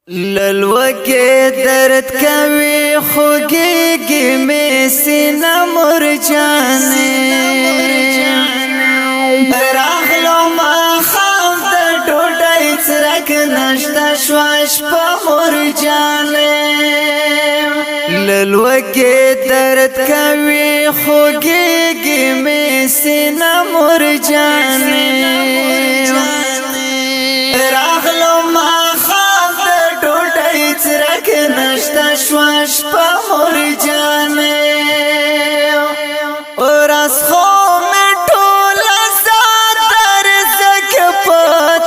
للوکه درد کوي خوږیږي می سینه مرجانې راغلو ما خام د ډوډۍ څرک نشته شوه شپه مرجانې للوکه درد کوي خوږیږي می سینه مرجانې څرک نشته شوه شپه مرجانې ورځ خو مې ټوله سات رزق په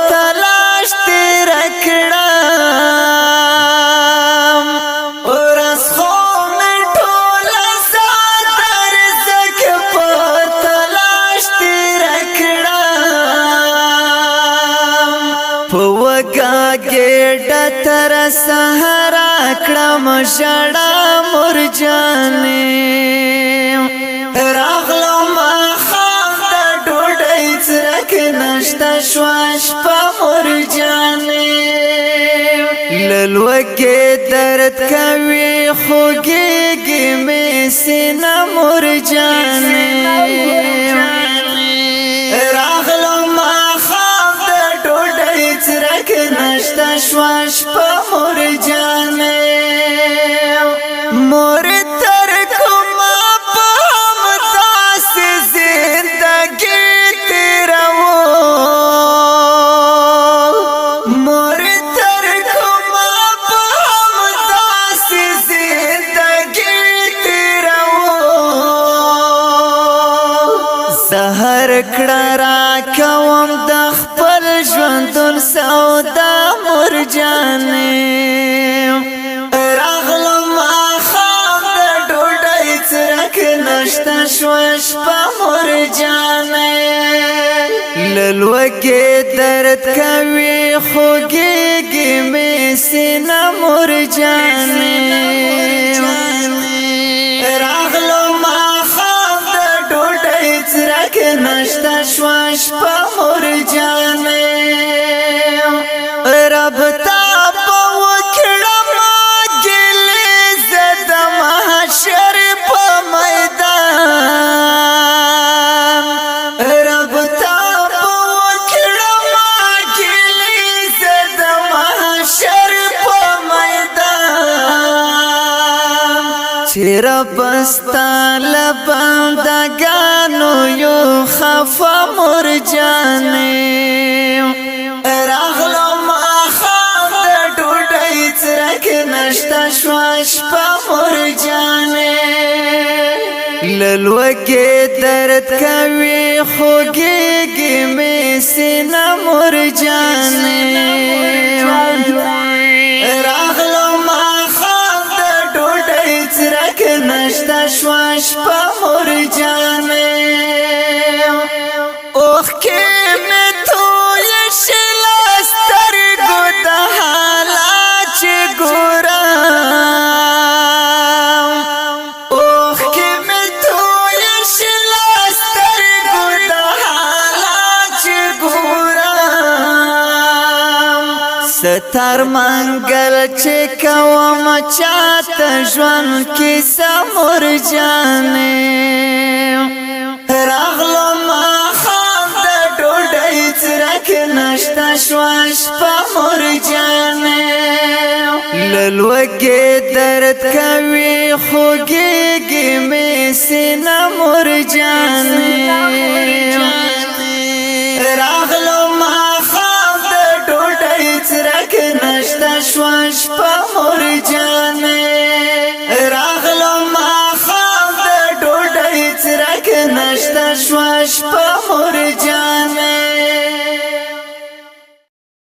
تلاش تېره کړم ورځ خو مې ټوله سات رزق په تلاش تېره کړم په وګا ګېډه تر سهارا کړم ژړا مرجانې راغلو ما خام د ډوډۍ څرک نشته شوه شپه مرجانې للوکې درد کوي خوږیږي می سینه مرجانې څرک نشته شوه شپه مرجانې مور تر کومه په همداسې زندګي تېروم مور تر کومه په همداسې زندګي تېروم سحر کړه راکوم د خپل ژوندون سودا مرجانې راغلو ما خام د ډوډۍ څرک نشته شوه شپه مرجانې للوکې درد کوي خوږیږي می سینه مرجانې راغلو ما خام د ډوډۍ څرک نشته شوه شپه مرجانې رب تا په وکړم ګلې زه د محشر په میدان رب تا په وکړم ګلې زه د محشر په میدان چې رب ستا له بندګانو یو خفه مرجانې نشته شوه شپه مرجانې للوکې درد کوي خوږیږي می سینه مرجانې راغلو ما خام د ډوډۍ څرک نشته شوه شپه مرجانې اوښکې مې تویې شي له سترګو د حالات چې ګورم اوښکې مې تویې شي له سترګو د حالات چې ګورم ستر منګل چې کوم چاته ژوند کیسه مرجانې راغلو ما خام د ډوډۍ څرک نشته شوه شپه مرجانې للوکې درد کوي خوږیږي می سینه مرجانې راغلو ما خام د ډوډۍ څرک نشته شوه شپه مرجانې راغلو ما خام د ډوډۍ څرک نشته شوه شپه